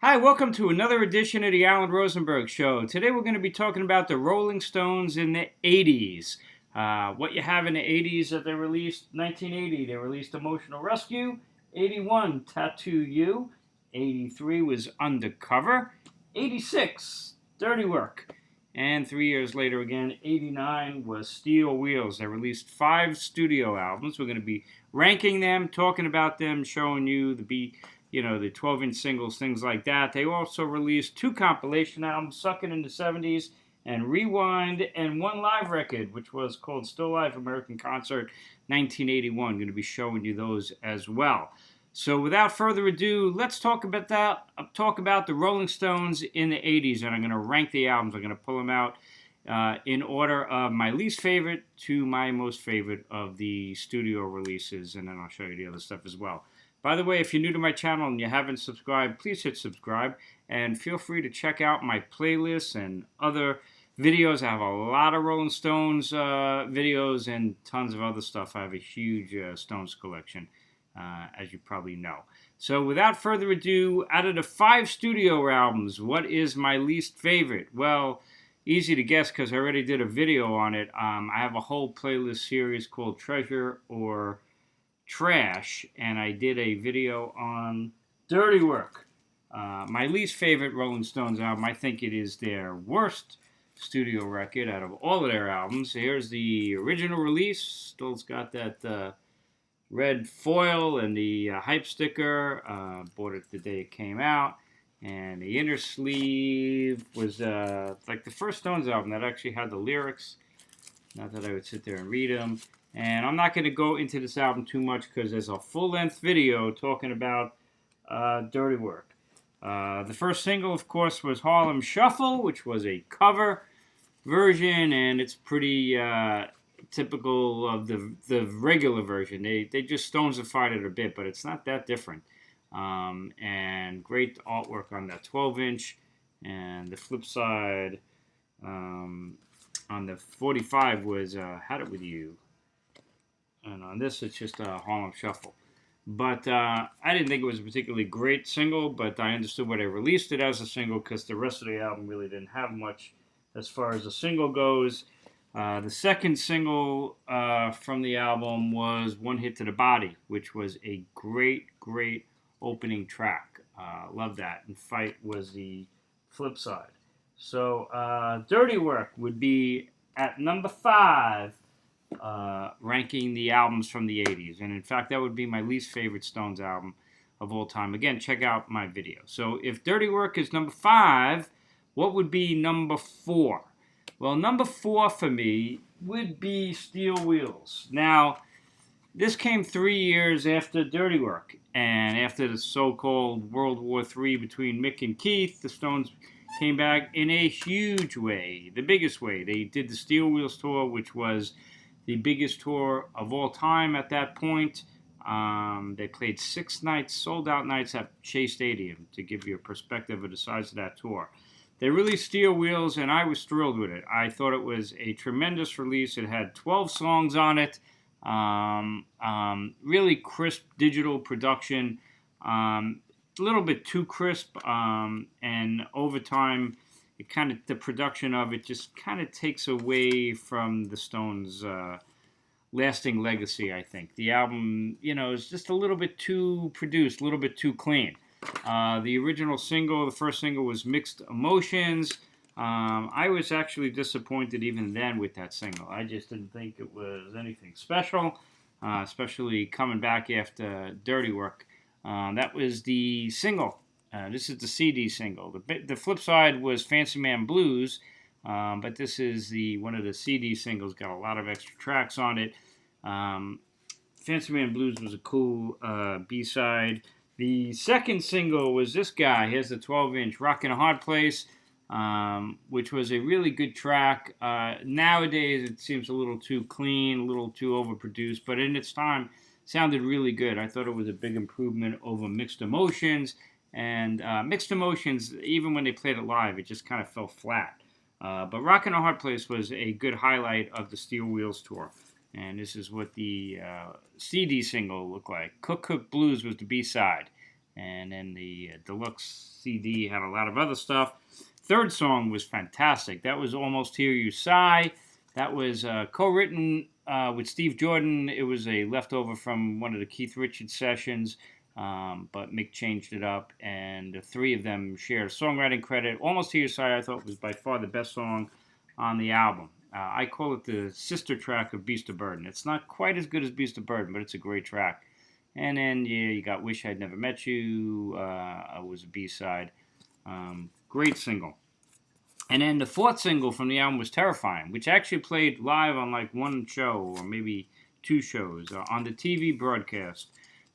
Hi, welcome to another edition of the Alan Rosenberg Show. Today we're going to be talking about the Rolling Stones in the 80s. What you have in the 80s that they released: 1980, they released Emotional Rescue; 81, Tattoo You; 83 was Undercover; 86, Dirty Work; and 3 years later again, 89 was Steel Wheels. They released 5 studio albums. We're going to be ranking them, talking about them, showing you the 12-inch singles, things like that. They also released 2 compilation albums, Suckin' in the 70s and Rewind, and 1 live record, which was called Still Life American Concert 1981. I'm going to be showing you those as well. So without further ado, let's talk about the Rolling Stones in the 80s, and I'm going to rank the albums. I'm going to pull them out in order of my least favorite to my most favorite of the studio releases, and then I'll show you the other stuff as well. By the way, if you're new to my channel and you haven't subscribed, please hit subscribe, and feel free to check out my playlists and other videos. I have a lot of Rolling Stones videos and tons of other stuff. I have a huge Stones collection, as you probably know. So without further ado, out of the 5 studio albums, what is my least favorite? Well, easy to guess because I already did a video on it. I have a whole playlist series called Treasure or Trash, and I did a video on Dirty Work. My least favorite Rolling Stones album, I think it is their worst studio record out of all of their albums. Here's the original release. Still's got that red foil and the hype sticker. Bought it the day it came out. And the inner sleeve was like the first Stones album that actually had the lyrics. Not that I would sit there and read them. And I'm not going to go into this album too much because there's a full-length video talking about Dirty Work. The first single, of course, was Harlem Shuffle, which was a cover version, and it's pretty typical of the regular version. They just Stonesified it a bit, but it's not that different. And great artwork on that 12-inch. And the flip side on the 45 was Had It With You. And on this, it's just a Harlem Shuffle. But I didn't think it was a particularly great single, but I understood why they released it as a single because the rest of the album really didn't have much as far as the single goes. The second single from the album was One Hit to the Body, which was a great, great opening track. Love that. And Fight was the flip side. So Dirty Work would be at number 5. Ranking the albums from the 80s. And in fact, that would be my least favorite Stones album of all time. Again, check out my video. So if Dirty Work is number 5, what would be number 4? Well, number 4 for me would be Steel Wheels. Now, this came 3 years after Dirty Work, and after the so-called World War III between Mick and Keith, the Stones came back in a huge way, the biggest way. They did the Steel Wheels tour, which was the biggest tour of all time at that point. They played 6 nights, sold-out nights at Shea Stadium, to give you a perspective of the size of that tour. They released Steel Wheels, and I was thrilled with it. I thought it was a tremendous release. It had 12 songs on it. Really crisp digital production. A little bit too crisp, and over time, the production of it just kind of takes away from the Stones' lasting legacy, I think. The album, is just a little bit too produced, a little bit too clean. The original single, the first single, was Mixed Emotions. I was actually disappointed even then with that single. I just didn't think it was anything special, especially coming back after Dirty Work. That was the single. This is the CD single. The flip side was Fancy Man Blues, but this is one of the CD singles. Got a lot of extra tracks on it. Fancy Man Blues was a cool B-side. The second single was this guy. Here's the 12-inch Rockin' a Hard Place, which was a really good track. Nowadays, it seems a little too clean, a little too overproduced, but in its time, sounded really good. I thought it was a big improvement over Mixed Emotions. And Mixed Emotions, even when they played it live, it just kind of fell flat. But Rockin' a Hard Place was a good highlight of the Steel Wheels tour. And this is what the CD single looked like. Cook Cook Blues was the B-side. And then the deluxe CD had a lot of other stuff. Third song was fantastic. That was Almost Hear You Sigh. That was co-written with Steve Jordan. It was a leftover from one of the Keith Richards sessions, but Mick changed it up, and the three of them shared a songwriting credit. Almost Hear You Sigh, I thought, was by far the best song on the album. I call it the sister track of Beast of Burden. It's not quite as good as Beast of Burden, but it's a great track. And then, yeah, you got Wish I'd Never Met You. Was a B-side. Great single. And then the fourth single from the album was Terrifying, which actually played live on like one show or maybe two shows. On the TV broadcast,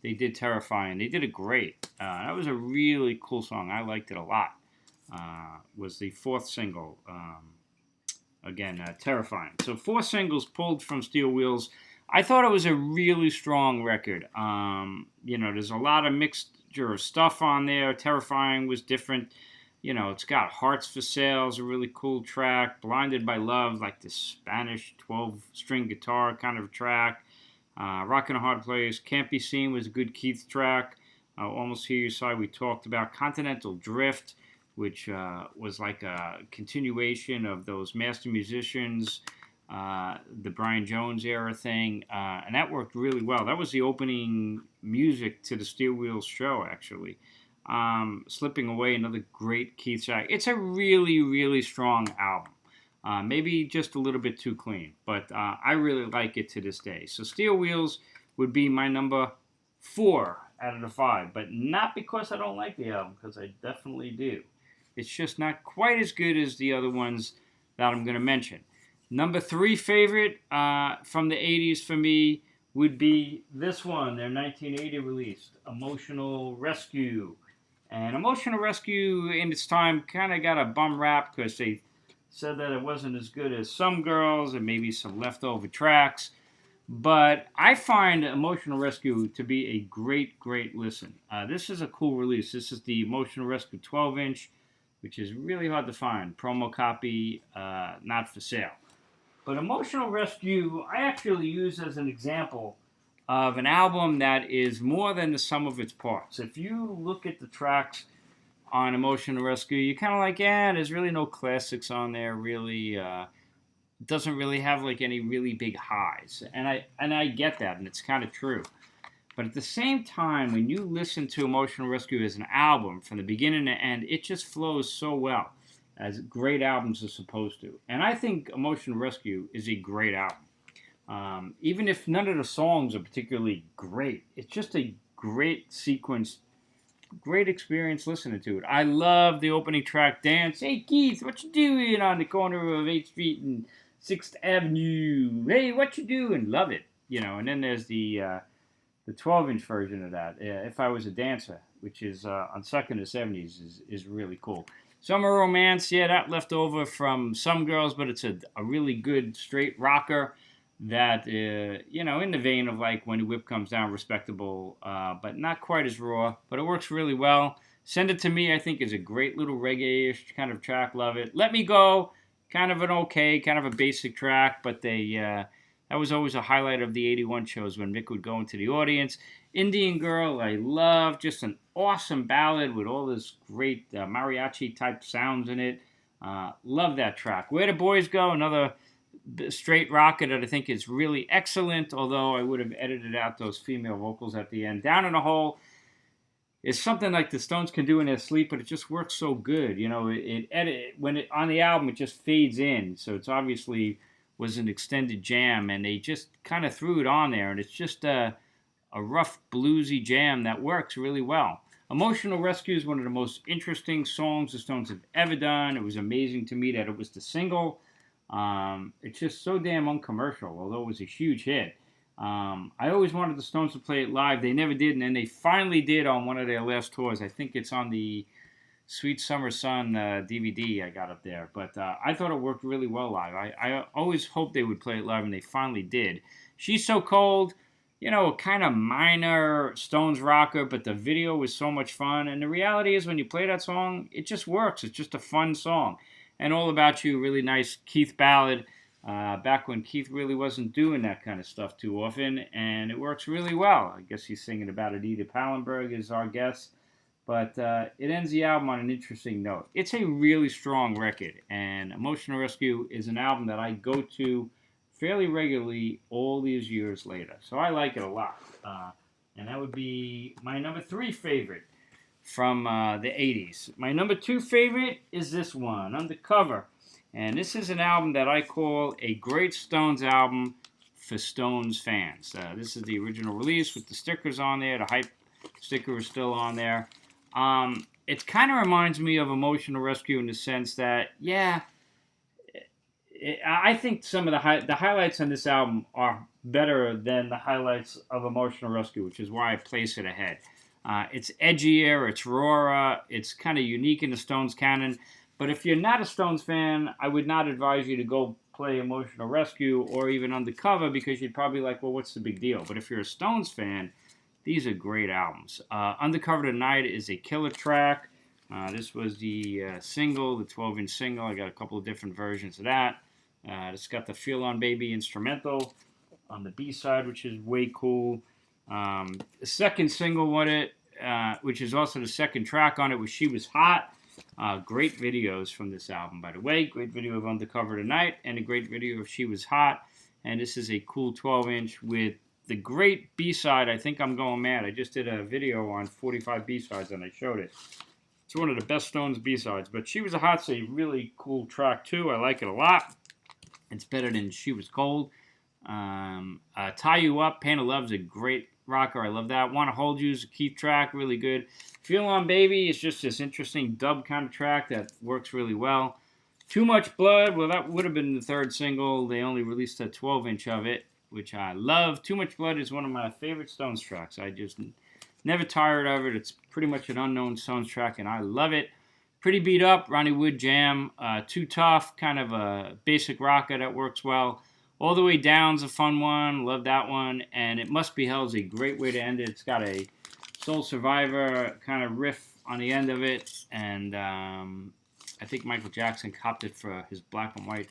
they did Terrifying. They did it great. That was a really cool song. I liked it a lot. Was the fourth single. Again, Terrifying. So 4 singles pulled from Steel Wheels. I thought it was a really strong record. There's a lot of mixture of stuff on there. Terrifying was different. It's got Hearts for Sale, a really cool track. Blinded by Love, like the Spanish 12-string guitar kind of track. Rockin' a Hard Place. Can't Be Seen was a good Keith track. Almost Hear You Sigh we talked about. Continental Drift, which was like a continuation of those Master Musicians, the Brian Jones era thing, and that worked really well. That was the opening music to the Steel Wheels show, actually. Slipping Away, another great Keith track. It's a really, really strong album. Maybe just a little bit too clean, but I really like it to this day. So Steel Wheels would be my number 4 out of the 5, but not because I don't like the album, because I definitely do. It's just not quite as good as the other ones that I'm going to mention. Number 3 favorite from the 80s for me would be this one, their 1980 release, Emotional Rescue. And Emotional Rescue in its time kind of got a bum rap because they said that it wasn't as good as Some Girls and maybe some leftover tracks. But I find Emotional Rescue to be a great, great listen. This is a cool release. This is the Emotional Rescue 12-inch, which is really hard to find. Promo copy, not for sale. But Emotional Rescue, I actually use as an example of an album that is more than the sum of its parts. If you look at the tracks on Emotional Rescue, you're kind of like, there's really no classics on there, really. It doesn't really have like any really big highs. And I get that, and it's kind of true. But at the same time, when you listen to Emotional Rescue as an album, from the beginning to end, it just flows so well, as great albums are supposed to. And I think Emotional Rescue is a great album. Even if none of the songs are particularly great, it's just a great sequence, great experience listening to it. I love the opening track, Dance. Hey Keith, what you doing on the corner of 8th Street and 6th Avenue? Hey, what you doing? Love it. And then there's the 12-inch version of that, If I Was a Dancer, which is on Second to 70s, is really cool. Summer Romance, that left over from Some Girls, but it's a really good straight rocker that, in the vein of like When the Whip Comes Down, respectable, but not quite as raw, but it works really well. Send It to Me, I think, is a great little reggae-ish kind of track, love it. Let Me Go, kind of a basic track, but that was always a highlight of the 81 shows when Mick would go into the audience. Indian Girl, I love, just an awesome ballad with all this great mariachi-type sounds in it. Love that track. Where the Boys Go, another straight rocker that I think is really excellent, although I would have edited out those female vocals at the end. Down in a Hole is something like the Stones can do in their sleep, but it just works so good. When on the album, it just fades in, so it's obviously was an extended jam, and they just kind of threw it on there, and it's just a rough bluesy jam that works really well. Emotional Rescue is one of the most interesting songs the Stones have ever done. It was amazing to me that it was the single. It's just so damn uncommercial, although it was a huge hit. I always wanted the Stones to play it live. They never did, and then they finally did on one of their last tours. I think it's on the Sweet Summer Sun DVD I got up there. But I thought it worked really well live. I always hoped they would play it live, and they finally did. She's So Cold, kind of minor Stones rocker, but the video was so much fun. And the reality is, when you play that song, it just works. It's just a fun song. And All About You, really nice Keith ballad, back when Keith really wasn't doing that kind of stuff too often, and it works really well. I guess he's singing about it. Edith Pallenberg is our guest. but it ends the album on an interesting note. It's a really strong record, and Emotional Rescue is an album that I go to fairly regularly all these years later. So I like it a lot. And that would be my number 3 favorite from the 80s. My number 2 favorite is this one, Undercover. And this is an album that I call a great Stones album for Stones fans. This is the original release with the stickers on there. The hype sticker is still on there. It kind of reminds me of Emotional Rescue in the sense that, yeah, I think some of the highlights on this album are better than the highlights of Emotional Rescue, which is why I place it ahead. It's edgier, it's rawer, it's kind of unique in the Stones canon. But if you're not a Stones fan, I would not advise you to go play Emotional Rescue or even Undercover because you'd probably like, well, what's the big deal? But if you're a Stones fan, these are great albums. Undercover Tonight is a killer track. This was the single, the 12-inch single. I got a couple of different versions of that. It's got the Feel On Baby instrumental on the B-side, which is way cool. The second single on it, which is also the second track on it, was She Was Hot. Great videos from this album, by the way. Great video of Undercover Tonight and a great video of She Was Hot. And this is a cool 12-inch with the great B-side, I Think I'm Going Mad. I just did a video on 45 B-sides and I showed it. It's one of the best Stones B-sides. But She Was Hot's a really cool track too. I like it a lot. It's better than She Was Cold. Tie You Up, Pain of Love's a great rocker. I love that. Wanna Hold You's a Keith track, really good. Feel On Baby is just this interesting dub kind of track that works really well. Too Much Blood, well, that would have been the third single. They only released a 12-inch of it, which I love. Too Much Blood is one of my favorite Stones tracks. I just never tired of it. It's pretty much an unknown Stones track, and I love it. Pretty Beat Up, Ronnie Wood jam. Too Tough, kind of a basic rocker that works well. All the Way Down's a fun one. Love that one. And It Must Be Hell's a great way to end it. It's got a Soul Survivor kind of riff on the end of it. And I think Michael Jackson copped it for his Black and White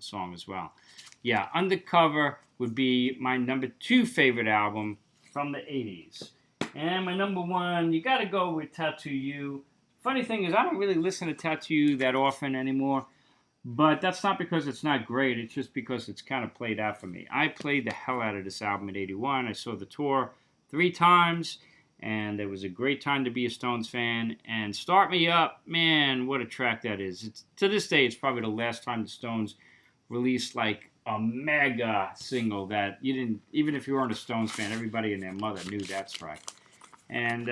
song as well. Yeah, Undercover would be my number 2 favorite album from the 80s. And my number 1, you got to go with Tattoo You. Funny thing is, I don't really listen to Tattoo You that often anymore. But that's not because it's not great. It's just because it's kind of played out for me. I played the hell out of this album in 81. I saw the tour 3 times. And it was a great time to be a Stones fan. And Start Me Up, man, what a track that is. To this day, it's probably the last time the Stones released like a mega single that you didn't, even if you weren't a Stones fan, everybody and their mother knew that track. And,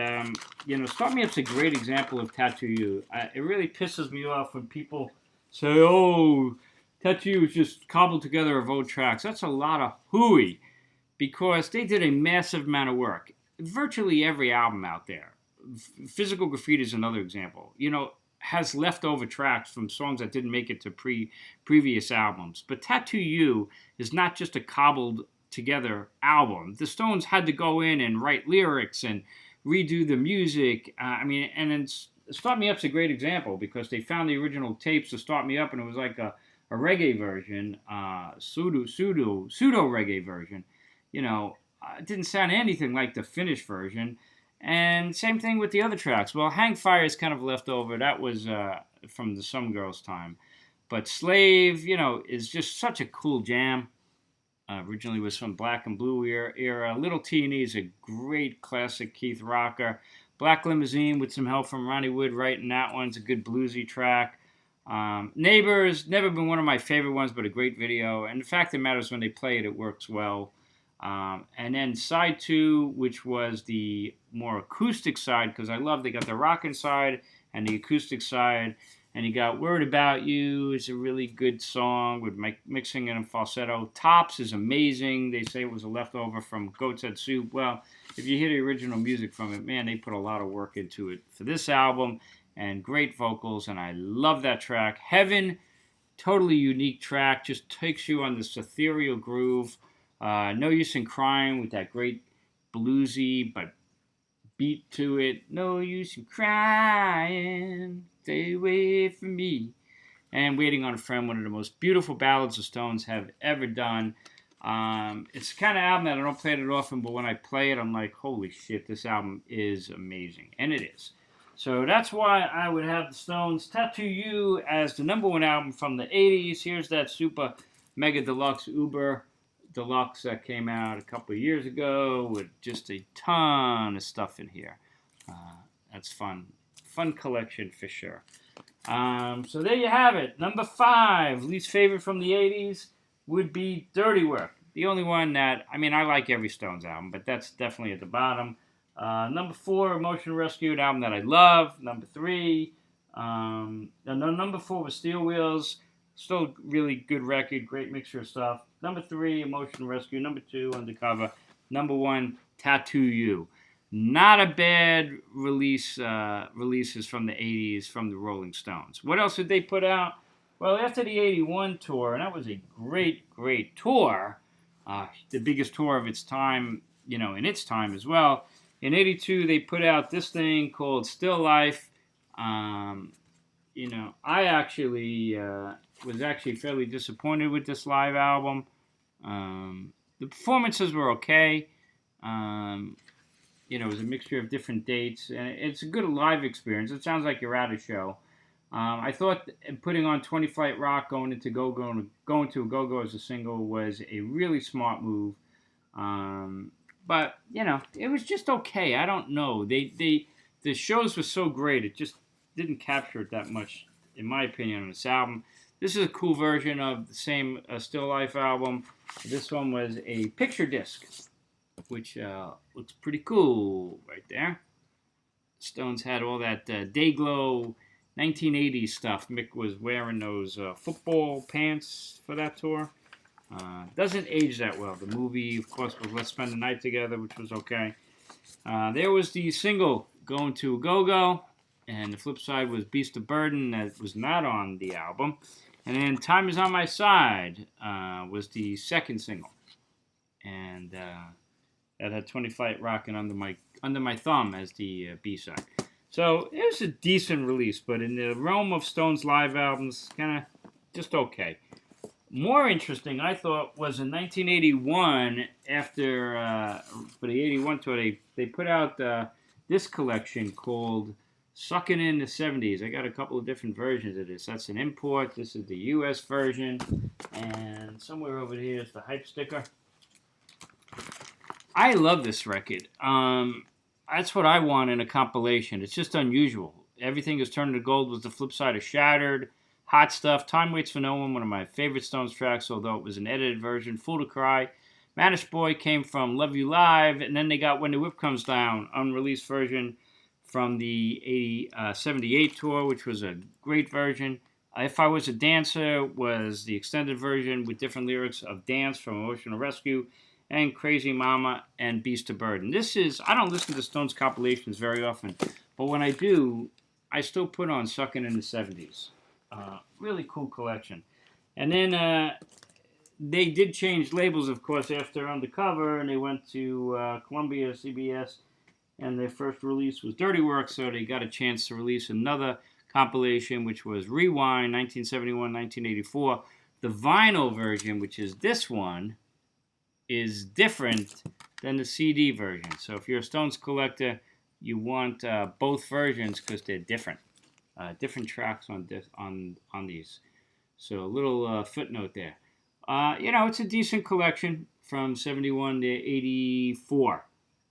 Start Me Up's a great example of Tattoo You. It really pisses me off when people say, oh, Tattoo You is just cobbled together of old tracks. That's a lot of hooey because they did a massive amount of work. Virtually every album out there, Physical Graffiti is another example, has leftover tracks from songs that didn't make it to previous albums. But Tattoo You is not just a cobbled together album. The Stones had to go in and write lyrics and redo the music. Start Me Up's a great example because they found the original tapes to Start Me Up and it was like a reggae version, pseudo reggae version, It didn't sound anything like the finished version. And same thing with the other tracks. Well, Hang Fire is kind of left over. That was from the Some Girls time. But Slave, is just such a cool jam. Originally was from Black and Blue era. Little Teeny is a great classic Keith rocker. Black Limousine with some help from Ronnie Wood writing that one's a good bluesy track. Neighbors, never been one of my favorite ones, but a great video. And the fact that matters when they play it, it works well. And then side 2, which was the more acoustic side, because I love they got the rockin' side and the acoustic side. And you got Worried About You is a really good song with mixing and falsetto. Tops is amazing. They say it was a leftover from Goat's Head Soup. Well, if you hear the original music from it, man, they put a lot of work into it for this album. And great vocals, and I love that track. Heaven, totally unique track. Just takes you on this ethereal groove. No Use in Crying with that great bluesy but beat to it. No use in crying, stay away from me. And Waiting on a Friend, one of the most beautiful ballads the Stones have ever done. It's the kind of album that I don't play it often, but when I play it, I'm like, holy shit, this album is amazing. And it is. So that's why I would have the Stones Tattoo You as the #1 album from the 80s. Here's that super mega deluxe Uber deluxe that came out a couple of years ago with just a ton of stuff in here. That's fun. Fun collection for sure. So there you have it. #5, least favorite from the 80s, would be Dirty Work. The only one that, I mean, I like every Stones album, but that's definitely at the bottom. #4, Emotional Rescue, an album that I love. #3, #4 was Steel Wheels. Still really good record, great mixture of stuff. #3, Emotional Rescue. #2, Undercover. #1, Tattoo You. Not a bad releases from the 80s from the Rolling Stones. What else did they put out? Well, after the 81 tour, and that was a great, great tour, the biggest tour of its time, in its time as well. In 82, they put out this thing called Still Life. I actually was fairly disappointed with this live album. The performances were okay. It was a mixture of different dates, and it's a good live experience. It sounds like you're at a show. I thought putting on 20 Flight Rock, going to a Go-Go as a single was a really smart move. But it was just okay. I don't know. The shows were so great, it just didn't capture it that much, in my opinion, on this album. This is a cool version of the same Still Life album. This one was a picture disc, which looks pretty cool right there. Stones had all that Dayglow 1980s stuff. Mick was wearing those football pants for that tour. Doesn't age that well. The movie, of course, was Let's Spend the Night Together, which was okay. There was the single, Going to a Go-Go, and the flip side was Beast of Burden, that was not on the album. And then Time Is on My Side was the second single. And that had 20 Flight Rockin' Under My Thumb as the B-side. So it was a decent release, but in the realm of Stones live albums, kind of just okay. More interesting, I thought, was in 1981, after, for the 81 tour, they put out this collection called Suckin' in the 70s. I got a couple of different versions of this. That's an import. This is the US version. And somewhere over here is the hype sticker. I love this record. That's what I want in a compilation. It's just unusual. Everything is Turned to Gold was the flip side of Shattered. Hot Stuff, Time Waits for No One, one of my favorite Stones tracks, although it was an edited version. Fool to Cry. Manish Boy came from Love You Live, and then they got When the Whip Comes Down, unreleased version from the 78 tour, which was a great version. If I Was a Dancer was the extended version with different lyrics of Dance from Emotional Rescue, and Crazy Mama and Beast of Burden. I don't listen to Stones compilations very often, but when I do, I still put on Suckin' in the 70s. Really cool collection. And then they did change labels, of course, after Undercover, and they went to Columbia, CBS, and their first release was Dirty Work, so they got a chance to release another compilation, which was Rewind, 1971-1984. The vinyl version, which is this one, is different than the CD version. So if you're a Stones collector, you want both versions because they're different. Different tracks on these. So a little footnote there. It's a decent collection from 71 to 84.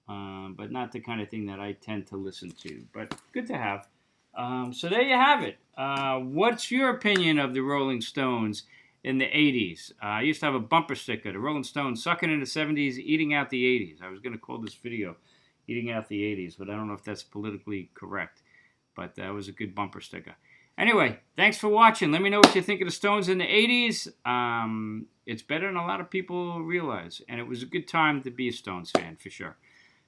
But not the kind of thing that I tend to listen to. But good to have. So there you have it. What's your opinion of the Rolling Stones in the 80s? I used to have a bumper sticker, the Rolling Stones sucking in the 70s, eating out the 80s. I was going to call this video Eating Out the 80s, but I don't know if that's politically correct. But that was a good bumper sticker. Anyway, thanks for watching. Let me know what you think of the Stones in the 80s. It's better than a lot of people realize. And it was a good time to be a Stones fan, for sure.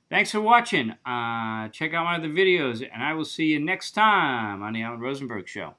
Thanks for watching. Check out my other videos, and I will see you next time on the Alan Rosenberg Show.